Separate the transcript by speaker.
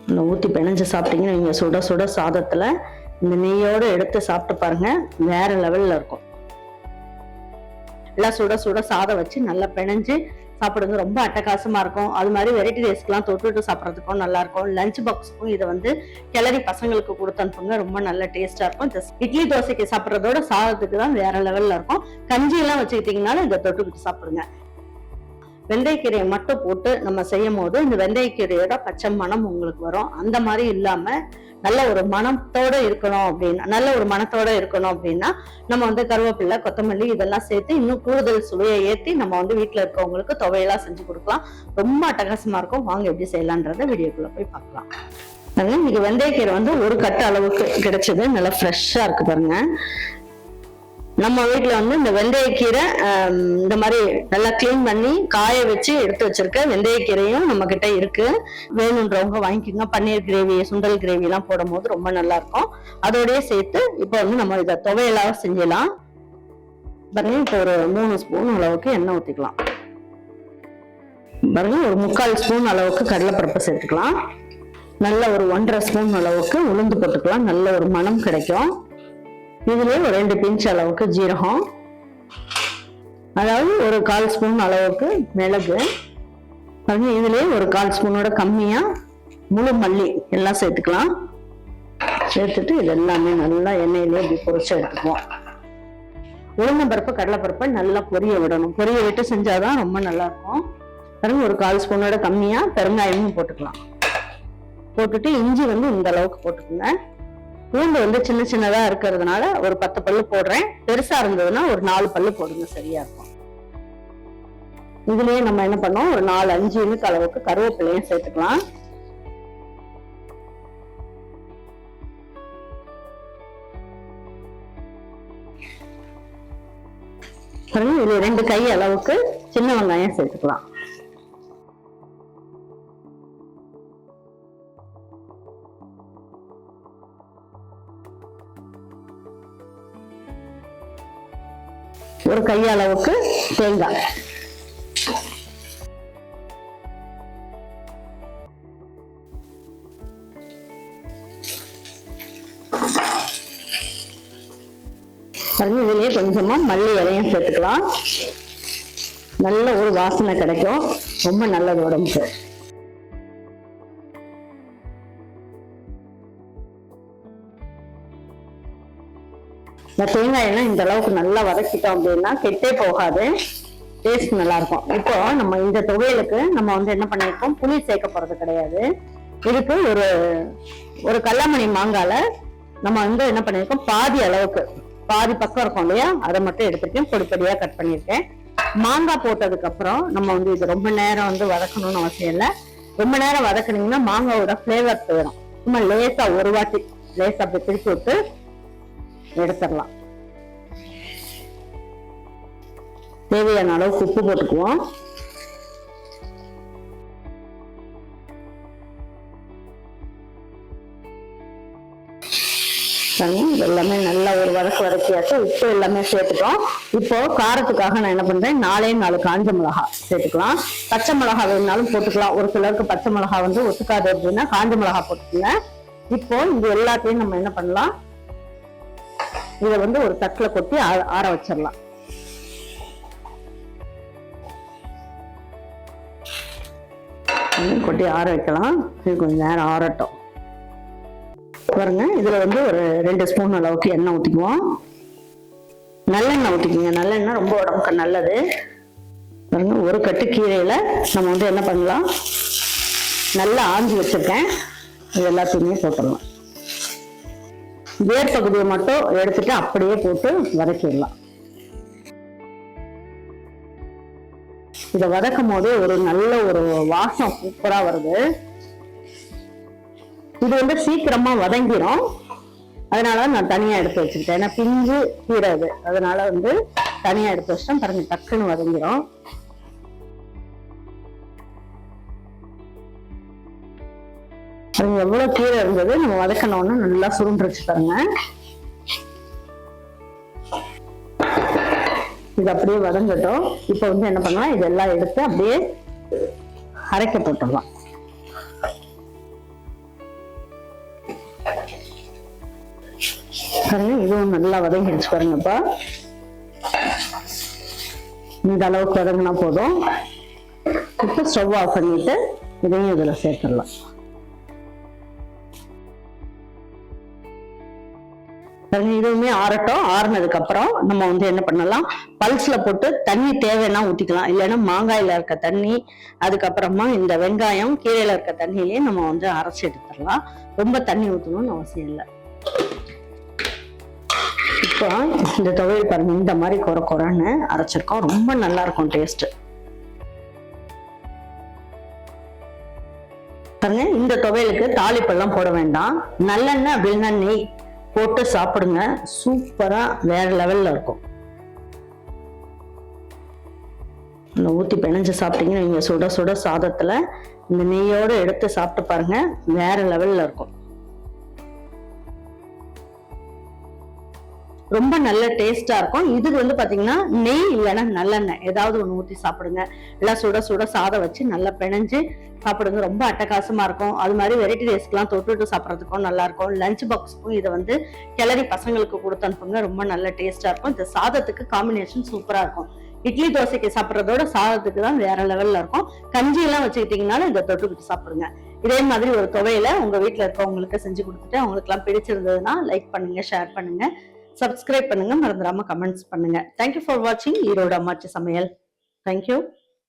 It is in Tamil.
Speaker 1: இந்த ஊற்றி பிணைஞ்சு சாப்பிட்டீங்கன்னா நீங்கள் சுட சுட சாதத்தில் இந்த நெய்யோடு எடுத்து சாப்பிட்டு பாருங்க, வேற லெவலில் இருக்கும். எல்லாம் சுட சுட சாதம் வச்சு நல்லா பிணைஞ்சு சாப்பிடுங்க, ரொம்ப அட்டகாசமா இருக்கும். அது மாதிரி வெரைட்டி ரைஸ்க்குலாம் தொட்டுட்டு சாப்பிட்றதுக்கும் நல்லா இருக்கும். லஞ்ச் பாக்ஸுக்கும் இதை வந்து கிளறி பசங்களுக்கு கொடுத்து அனுப்புங்க, ரொம்ப நல்ல டேஸ்டா இருக்கும். ஜஸ்ட் இட்லி தோசைக்கு சாப்பிட்றதோட சாதத்துக்கு தான் வேற லெவல்ல இருக்கும். கஞ்சி எல்லாம் வச்சுக்கிட்டீங்கன்னாலும் இதை தொட்டுக்கிட்டு சாப்பிடுங்க. வெந்தயக்கீரையை மட்டும் போட்டு நம்ம செய்யும் போது இந்த வெந்தயக்கீரையோட பச்சை மனம் உங்களுக்கு வரும். அந்த மாதிரி இல்லாம நல்ல ஒரு மனத்தோட இருக்கணும் அப்படின்னா, நல்ல ஒரு மனத்தோட இருக்கணும் அப்படின்னா நம்ம வந்து கருவேப்பிலை, கொத்தமல்லி இதெல்லாம் சேர்த்து இன்னும் கூடுதல் சுவையை ஏற்றி நம்ம வந்து வீட்டுல இருக்கவங்களுக்கு துவையெல்லாம் செஞ்சு கொடுக்கலாம். ரொம்ப அட்டகாசமா இருக்கும். வாங்க எப்படி செய்யலான்றத வீடியோக்குள்ள போய் பார்க்கலாம். இன்னைக்கு வெந்தயக்கீரை வந்து ஒரு கட்டு அளவுக்கு கிடைச்சது, நல்லா ஃப்ரெஷ்ஷா இருக்கு பாருங்க. நம்ம வீட்டுல வந்து இந்த வெந்தயக்கீரை இந்த மாதிரி நல்லா கிளீன் பண்ணி காய வச்சு எடுத்து வச்சிருக்க வெந்தயக்கீரையும் நம்ம கிட்ட இருக்கு. வேணுன்றவங்க வாங்கிக்கோங்க. பன்னீர் கிரேவி, சுண்டல் கிரேவி எல்லாம் போடும் போது ரொம்ப நல்லா இருக்கும். அதோடய சேர்த்து இப்ப வந்து நம்ம இதை துவையலாக செஞ்சலாம். பாருங்க, இப்போ ஒரு 3 ஸ்பூன் அளவுக்கு எண்ணெய் ஊற்றிக்கலாம். பாருங்க, ஒரு 3/4 ஸ்பூன் அளவுக்கு கடலைப்பருப்பு சேர்த்துக்கலாம். நல்ல ஒரு 1.5 ஸ்பூன் அளவுக்கு உளுந்து போட்டுக்கலாம், நல்ல ஒரு மனம் கிடைக்கும். இதுலயே ஒரு 2 பிஞ்ச் அளவுக்கு ஜீரகம், அதாவது ஒரு 1/4 ஸ்பூன் அளவுக்கு மிளகு, இதுலயே ஒரு 1/4 ஸ்பூனோட கம்மியா முழு மல்லி எல்லாம் சேர்த்துக்கலாம். சேர்த்துட்டு இது எல்லாமே நல்லா எண்ணெயிலே இப்படி பொரிச்சு எடுத்துக்குவோம். உளுந்தம்பருப்பு, கடலைப்பருப்பை நல்லா பொரிய விடணும். பொரிய விட்டு செஞ்சாதான் ரொம்ப நல்லா இருக்கும். பாருங்க, ஒரு 1/4 ஸ்பூனோட கம்மியா பெருங்காயமும் போட்டுக்கலாம். போட்டுட்டு இஞ்சி வந்து இந்த அளவுக்கு போட்டுக்கோங்க. பூண்டு வந்து சின்ன சின்னதா இருக்கிறதுனால ஒரு 10 பல்லு போடுறேன். பெருசா இருந்ததுன்னா ஒரு 4 பல்லு போடுங்க, சரியா இருக்கும். இதுலயே நம்ம என்ன பண்ணோம், ஒரு 4-5 இனுக்கு அளவுக்கு கருவேப்பிலையும் சேர்த்துக்கலாம். இதுல 2 கை அளவுக்கு சின்ன வெங்காயம் சேர்த்துக்கலாம். ஒரு கை அளவுக்கு தேங்காய், இதுலயே கொஞ்சமா மல்லி இலையும் சேர்த்துக்கலாம். நல்ல ஒரு வாசனை கிடைக்கும், ரொம்ப நல்லது உடம்புக்கு. இந்த தேங்காயெல்லாம் இந்த அளவுக்கு நல்லா வதக்கிட்டோம் அப்படின்னா கெட்டே போகாது, டேஸ்ட் நல்லா இருக்கும். இப்போ நம்ம இந்த துவையலுக்கு நம்ம வந்து என்ன பண்ணிருக்கோம், புளி சேர்க்க போறது கிடையாது. இதுக்கு ஒரு கல்லாமணி மாங்கால நம்ம வந்து என்ன பண்ணிருக்கோம், பாதி அளவுக்கு, பாதி பக்கம் இருக்கும் இல்லையா, அதை மட்டும் எடுத்துருக்கேன், பொடிப்படியா கட் பண்ணிருக்கேன். மாங்காய் போட்டதுக்கு அப்புறம் நம்ம வந்து இது ரொம்ப நேரம் வந்து வதக்கணும்னு அவசியம் இல்லை. ரொம்ப நேரம் வதக்குனீங்கன்னா மாங்காவோட ஃபிளேவர் போயிடும். சும்மா லேசா ஒரு வாட்டி லேசா அப்படி திருப்பி விட்டு எடுத்துடலாம். தேவையான அளவுக்கு உப்பு போட்டுக்குவோம். எல்லாமே நல்லா ஒரு வதக்கியாச்சு. உப்பு எல்லாமே சேர்த்துட்டோம். இப்போ காரத்துக்காக நான் என்ன பண்றேன், 4 காஞ்ச மிளகா சேர்த்துக்கலாம். பச்சை மிளகா வேணுனாலும் போட்டுக்கலாம். ஒரு சிலருக்கு பச்சை மிளகா வந்து ஒத்துக்காது அப்படின்னா காஞ்ச மிளகா போட்டுக்கோங்க. இப்போ இது எல்லாத்தையும் நம்ம என்ன பண்ணலாம், இதை வந்து ஒரு தட்டுல கொட்டி ஆற வச்சிடலாம். கொட்டி ஆற வைக்கலாம். இது கொஞ்சம் நேரம் ஆறட்டும். பாருங்க, இதுல வந்து ஒரு 2 ஸ்பூன் அளவுக்கு எண்ணெய் ஊற்றிக்குவோம். நல்லெண்ணெய் ஊற்றிக்குங்க, நல்லெண்ணெய் ரொம்ப உடம்புக்கு நல்லது. பாருங்க, ஒரு கட்டு கீரையில நம்ம வந்து என்ன பண்ணலாம், நல்லா ஆஞ்சி வச்சிருக்கேன், இது எல்லாத்தையுமே போட்டுடலாம். வேர் பகுதியை மட்டும் எடுத்துட்டு அப்படியே போட்டு வதக்கிடலாம். இதை வதக்கும் போது ஒரு நல்ல ஒரு வாசம் சூப்பரா வருது. இது வந்து சீக்கிரமா வதங்கிடும், அதனால நான் தனியா எடுத்து வச்சுக்கிட்டேன். ஏன்னா பிஞ்சு கீரை இது, அதனால வந்து தனியா எடுத்து வச்சிட்டேன். பாருங்க, டக்குன்னு வதங்கிடும். எவ்வளவு கீரை இருந்தது, நம்ம வதக்கணும்னு நல்லா சுருண்டுருச்சு பாருங்க. இது அப்படியே வதங்கட்டும். இப்ப வந்து என்ன பண்ணலாம், இதெல்லாம் எடுத்து அப்படியே அரைக்க போட்டுடலாம். பாருங்க, இதுவும் நல்லா வதங்கிடுச்சு பாருங்கப்பா. இந்த அளவுக்கு வதங்கினா போதும். இப்போ ஸ்டவ் ஆஃப் பண்ணிட்டு இதையும் இதுல சேர்த்துடலாம். இதுவுமே ஆறட்டும். ஆறுனதுக்கு அப்புறம் நம்ம வந்து என்ன பண்ணலாம், பல்ஸ்ல போட்டு தண்ணி தேவைன்னா ஊத்திக்கலாம். இல்லைன்னா மாங்காயில இருக்க தண்ணி, அதுக்கப்புறமா இந்த வெங்காயம் கீரையில இருக்க தண்ணியிலேயே நம்ம வந்து அரைச்சி எடுத்துடலாம். ரொம்ப தண்ணி ஊற்றணும்னு அவசியம் இல்லை. இப்போ இந்த துவையல் பாருங்க, இந்த மாதிரி குறைன்னு அரைச்சிருக்கோம். ரொம்ப நல்லா இருக்கும் டேஸ்ட் பாருங்க. இந்த துவையலுக்கு தாளிப்பெல்லாம் போட வேண்டாம். நல்லெண்ணெய் அப்படின்னா நெய் போட்டு சாப்பிடுங்க. சூப்பரா வேற லெவல்ல இருக்கும். ஊத்தி பிணைஞ்சு சாப்பிட்டீங்கன்னா நீங்க சுட சுட சாதத்துல இந்த நெய்யோட எடுத்து சாப்பிட்டு பாருங்க, வேற லெவல்ல இருக்கும். ரொம்ப நல்ல டேஸ்டா இருக்கும். இதுக்கு வந்து பாத்தீங்கன்னா நெய் இல்லைன்னா நல்லெண்ணெய் ஏதாவது ஒண்ணு ஊத்தி சாப்பிடுங்க. எல்லாம் சுட சுட சாதம் வச்சு நல்லா பிணைஞ்சு சாப்பிடுங்க. ரொம்ப அட்டகாசமா இருக்கும். அது மாதிரி வெரைட்டி ரைஸ்க்குலாம் தொட்டுட்டு சாப்பிட்றதுக்கும் நல்லா இருக்கும். லஞ்ச் பாக்ஸுக்கும் இதை வந்து கிளறி பசங்களுக்கு கொடுத்து அனுப்புங்க. ரொம்ப நல்ல டேஸ்டா இருக்கும். இந்த சாதத்துக்கு காம்பினேஷன் சூப்பரா இருக்கும். இட்லி தோசைக்கு சாப்பிட்றதோட சாதத்துக்கு தான் வேற லெவல்ல இருக்கும். கஞ்சி எல்லாம் வச்சுக்கிட்டீங்கன்னாலும் இதை தொட்டுக்கிட்டு சாப்பிடுங்க. இதே மாதிரி ஒரு துவையில உங்க வீட்டுல இருக்கவங்களுக்கு செஞ்சு கொடுத்துட்டு அவங்களுக்கு எல்லாம் பிடிச்சிருந்ததுன்னா லைக் பண்ணுங்க, ஷேர் பண்ணுங்க, சப்ஸ்கிரைப் பண்ணுங்க, மறந்துடாம கமெண்ட்ஸ் பண்ணுங்க. தேங்க்யூ ஃபார் வாட்சிங் ஈரோடு அம்மாச்சி சமையல். தேங்க்யூ.